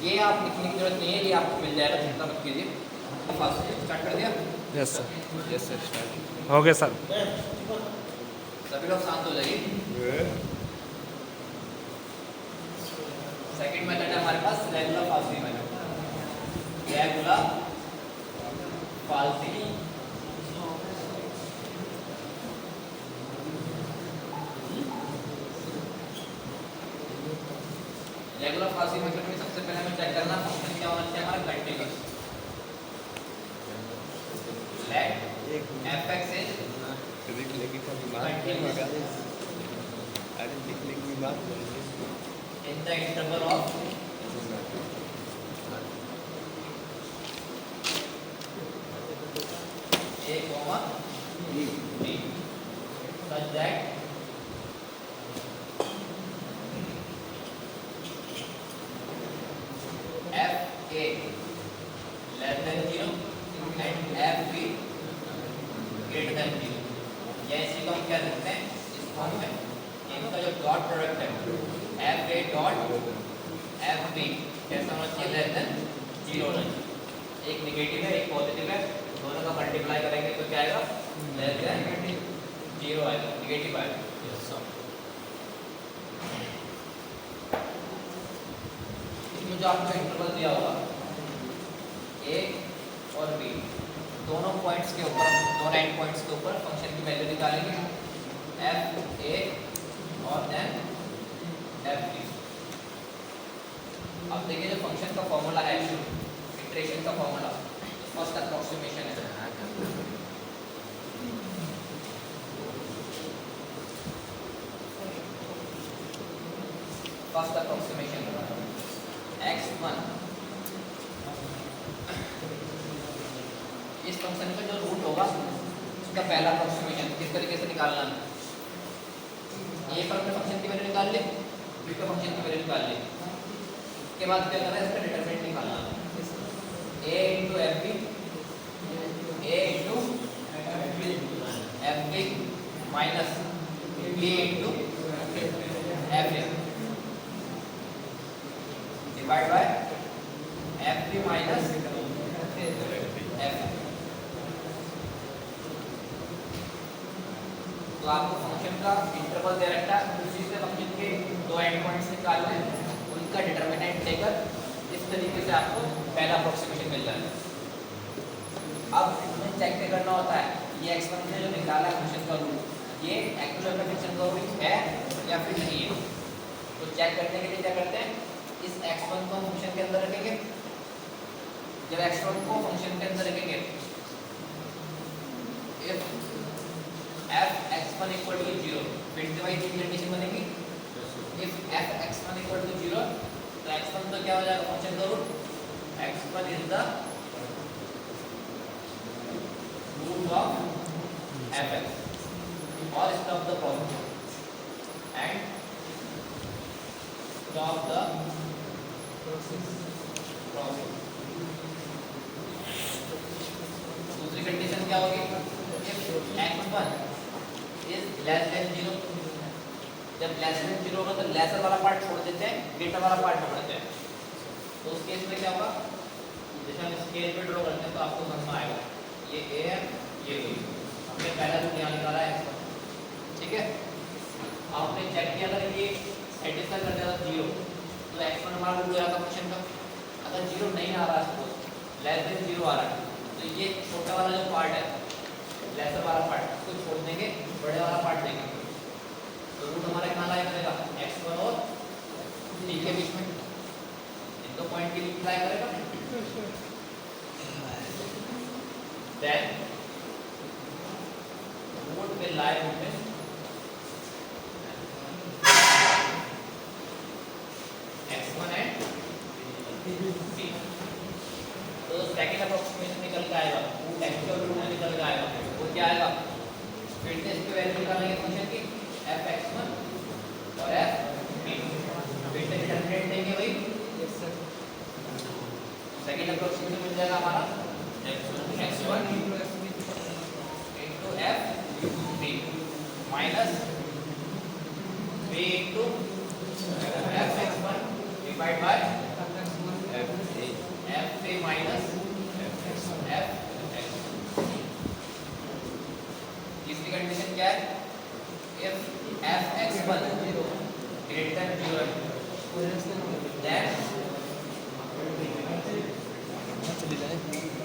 ये आप लिखने की जरूरत नहीं है, ये आपको मिल जाएगा, चिंता मत कीजिए। फास्ट स्टार्ट कर दिया? यस सर स्टार्ट हो गया सर। सभी लोग शांत हो जाइए। सेकंड मेथड है हमारे पास regular falsi method. Regular falsi regular falsi method में सबसे पहले हमें चेक करना फंक्शन क्या होना चाहिए हमारा कंटीन्यूअस। लेट fx इज लिखने की बात अरे लिखने की बात in the interval of a comma b such that f a less than 0 and f b greater than 0। या इसी को हम क्या लिखते हैं इस फॉर्म में, इनका जो डॉट प्रोडक्ट है F A dot F B कैसा होना चाहिए, लेस देन 0 होना चाहिए। एक नेगेटिव है एक पॉजिटिव है, दोनों का मल्टीप्लाई करेंगे तो क्या आएगा, लेस देन 0 आएगा, नेगेटिव आएगा। इसमें जो आपको इंटरवल दिया होगा ए और बी दोनों पॉइंट्स के ऊपर, दोनों एंड पॉइंट्स के ऊपर फंक्शन की वैल्यू निकालेंगे एफ ए और देन एफ बी। अब देखिए जो फंक्शन का फॉर्मूला है, इटरेशन का फॉर्मूला, फर्स्ट अप्रोक्सीमेशन है। फर्स्ट अप्रोक्सीमेशन x1, इस फंक्शन का जो रूट होगा उसका पहला अप्रोक्सीमेशन किस तरीके से निकालना है, ए पर अपने फंक्शन की वैल्यू निकाल ले, बी पर फंक्शन की वैल्यू निकाल ले, उसके बाद क्या करना है इसका डिटरमिनेंट निकालना है a into fb, a into fb minus b into fa divided by fb minus fa। तो आपको फंक्शन का इंटरवल दे रखा है, उसी से फंक्शन के दो एंड पॉइंट्स निकालने हैं, उनका डिटरमिनेंट लेकर इस तरीके से आपको पहला अप्रोक्सीमेशन मिल जाएगा। अब इसमें चेक करना होता है ये x1 ने जो निकाला है फंक्शन का रूट, ये एक्चुअल में फंक्शन का रूट है या फिर नहीं है। तो चेक करने के लिए क्या करते हैं, इस x1 को फंक्शन के अंदर रखेंगे। जब x1 को फंक्शन के अंदर रखेंगे, if f(x1) = 0, फिर से वही तीन कंडीशन बनेगी। if f(x1) = 0, तो x1 तो क्या हो जाएगा फंक्शन का root, x1 is the root of fx, और stop the process and stop the process। दूसरी कंडीशन क्या होगी, if x1 is less than 0, जब लेस देन 0 होगा तो लेसर वाला पार्ट छोड़ देते हैं, ग्रेटर वाला पार्ट पकड़ते हैं। तो उस केस में क्या होगा, जैसे हम स्केल पे ड्रॉ करते हैं तो आपको समझ में आएगा, ये a है ये b, हमने पहला रूट यहाँ निकाला है x1, ठीक है। आपने चेक किया अगर ये सेटिस्फाई कर दिया 0 तो x1 हमारा रूट हो जाएगा फंक्शन का। अगर 0 नहीं आ रहा है, सपोज लेस देन 0 आ रहा है, तो ये छोटा वाला जो पार्ट है, लेसर वाला पार्ट, उसको छोड़ देंगे, बड़े वाला पार्ट देंगे। तो रूट हमारा कितना लाया करेगा, x1 और b के बीच में, इन दो पॉइंट के बीच लाया करेगा। Then root will lie between x1 and b। तो सेकंड अप्रोक्सीमेशन निकल के आएगा, एक्चुअल रूट निकल के आएगा, वो क्या आएगा, फिर से इसकी वैल्यू निकालेंगे फंक्शन की f(x1) और f(b), फिर से डिटरमिनेंट देंगे वही, सेकंड अप्रोक्सीमेशन मिल जाएगा हमारा x1 into f(b) minus b into f(x1) divided by minus F x. तीसरी कंडीशन क्या है? If F x one greater than 0 then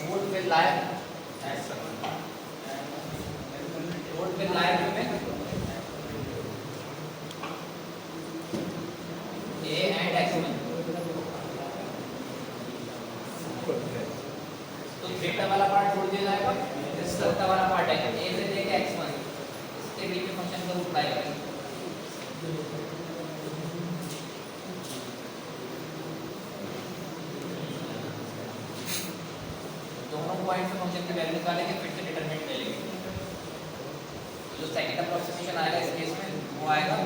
would will lie between a and x1। तो थीटा वाला part छोड़ दिया जाएगा, इसका वाला पार्ट है a से लेके x1, इसके बीच में फंक्शन का रूट लाएगा। दोनों पॉइंट पे फंक्शन की वैल्यू निकालेंगे, फिर से डिटरमिनेंट ले लेंगे। जो सेकंड अप्रोक्सीमेशन आएगा इस केस में वो आएगा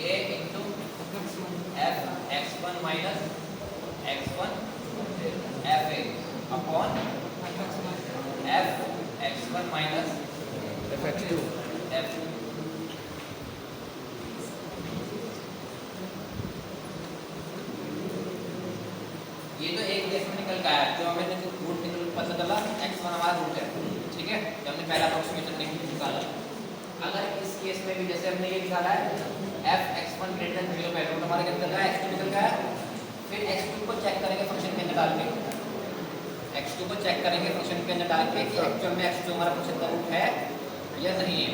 a into f x1 minus x1 f a upon f x1 minus f x2 f। ये तो एक केस में निकल का आया, जो हमें रूट निकल पता चला x1 हमारा रूट है, ठीक है, जब हमने पहला अप्रोक्सीमेशन निकाला। अगर इस केस में भी जैसे हमने ये निकाला है f x1 ग्रेटर देन 0 पहले रूट हमारा क्या निकल रहा है, x2 निकल गया है। फिर x2 को चेक करेंगे फंक्शन के अंदर डाल के, x2 को चेक करेंगे फंक्शन के अंदर डाल के कि एक्चुअल में x2 हमारा फंक्शन का रूट है या नहीं है।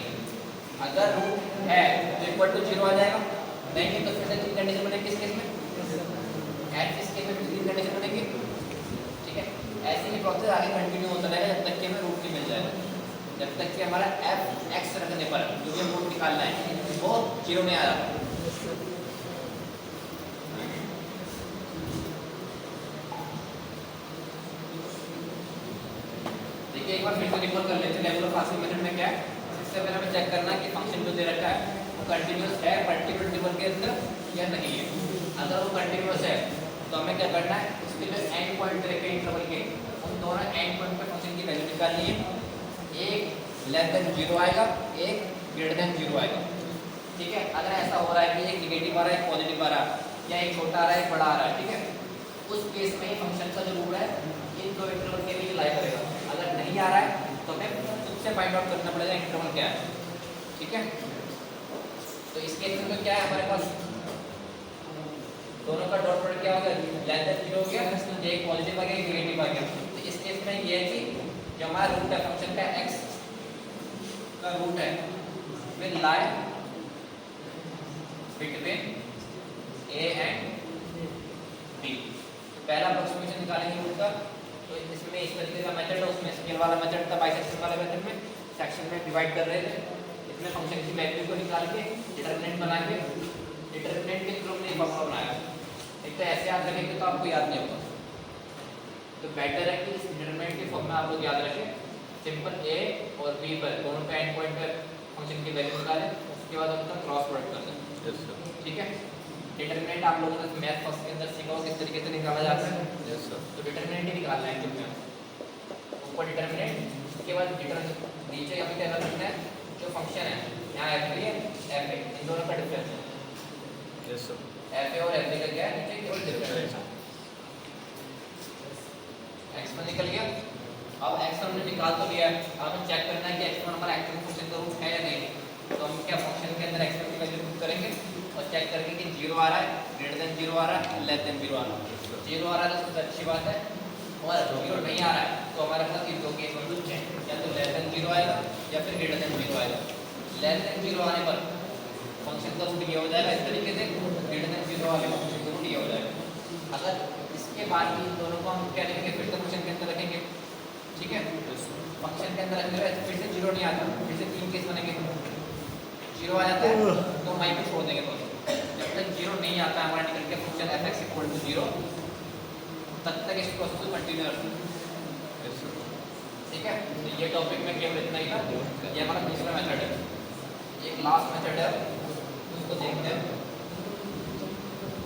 अगर रूट है तो इक्वल टू 0 आ जाएगा, नहीं है तो फिर से तीन कंडीशन बनेगी इस केस में, एंड इस केस में भी तीन कंडीशन बनेगी, ठीक है। ऐसे ही प्रोसेस आगे कंटिन्यू होता रहेगा जब तक कि हमें रूट नहीं मिल जाएगा, जब तक कि हमारा f x रखने पर जो भी रूट निकालना है वो 0 नहीं आ रहा। देखिए एक बार फिर से रिकॉल कर लेते हैं रेगुलर पासिंग मेथड में क्या है। इससे पहले हमें चेक करना है कि फंक्शन जो दे रखा है वो कंटीन्यूअस है पर्टिकुलर इंटरवल के अंदर या नहीं है। अगर वो कंटीन्यूअस है तो हमें क्या करना है, उसके जो एंड पॉइंट रखे इंटरवल के उन दोनों एंड पॉइंट पे फंक्शन की वैल्यू निकालनी है। एक लेस देन 0 आएगा, एक ग्रेटर देन 0 आएगा, ठीक है। अगर ऐसा हो रहा है कि एक नेगेटिव आ रहा है एक पॉजिटिव आ रहा है या एक छोटा आ रहा है एक बड़ा आ रहा है, ठीक है, उस केस में ही फंक्शन का जो रूट है इन दो इंटरवल के बीच लाई करेगा। अगर नहीं आ रहा है तो हमें खुद से फाइंड आउट करना पड़ेगा इंटरवल क्या है, ठीक है। तो इस केस में क्या है, हमारे पास दोनों का डॉट प्रोडक्ट क्या हो गया, लेस देन 0 हो गया, एक पॉजिटिव आ गया एक नेगेटिव आ गया। तो इस केस में ये है कि जो हमारा रूट है फंक्शन का x का रूट है will lie between a and b। पहला अप्रोक्सीमेशन निकालेंगे रूट का, तो इसमें इस तरीके का मेथड है, उसमें स्केल वाला मेथड था, बाइसेक्शन वाला मेथड में सेक्शन में डिवाइड कर रहे थे। इसमें फंक्शन की वैल्यू को निकाल के डिटरमिनेंट बना के डिटरमिनेंट के थ्रू हमने फॉर्मूला बनाया। एक तो ऐसे याद रखेंगे तो आपको याद नहीं होगा, तो बेटर है कि इस डिटरमिनेंट के फॉर्मूला आप लोग याद रखें। सिंपल a और b पर दोनों का एंड पॉइंट पर फंक्शन की वैल्यू निकालें, उसके बाद उनका क्रॉस प्रोडक्ट कर दें, यस सर, ठीक है। डिटरमिनेंट आप लोगों ने मैथ फर्स्ट के अंदर सीखा हो किस तरीके से निकाला जाता है, यस सर, तो डिटरमिनेंट ही निकालना है क्योंकि ऊपर डिटरमिनेंट, उसके बाद डिटरमिनेंट नीचे यहाँ पे क्या रखना है, जो फंक्शन है यहाँ f है f है, इन दोनों का डिफरेंस है, यस सर, f का क्या है, नीचे केवल डिफरेंस है। x1 निकल गया। अब x1 हमने निकाल तो लिया, अब हमें चेक करना है कि x1 हमारा एक्चुअल फंक्शन का रूट है या नहीं। तो हम क्या फंक्शन के अंदर x1 की वैल्यू पुट करेंगे और चेक करेंगे कि 0 आ रहा है, ग्रेटर देन 0 आ रहा है, लेस देन 0 आ रहा है। 0 आ रहा है तो सबसे अच्छी बात है, और 0 नहीं आ रहा है तो हमारे पास ये दो केस मौजूद हैं, या तो लेस देन 0 आएगा या फिर ग्रेटर देन 0 आएगा। लेस देन 0 आने पर फंक्शन का रूट ये हो जाएगा इस तरीके से, ग्रेटर देन 0 आने पर फंक्शन का रूट ये हो जाएगा। अगर इसके बाद भी इन दोनों को हम क्या लेंगे, फिर से फंक्शन के अंदर रखेंगे, ठीक है। फंक्शन के अंदर रखने पर फिर से 0 नहीं आता, फिर से तीन केस बनेंगे। 0 आ जाता है तो वहीं पे छोड़ देंगे दोनों, जब तक 0 नहीं आता है हमारा निकल के फंक्शन f(x = 0) तब तक इस प्रोसेस को कंटिन्यू रखना, ठीक है। तो ये टॉपिक में केवल इतना ही था। ये हमारा दूसरा मेथड है, एक लास्ट मेथड है उसको देखते हैं।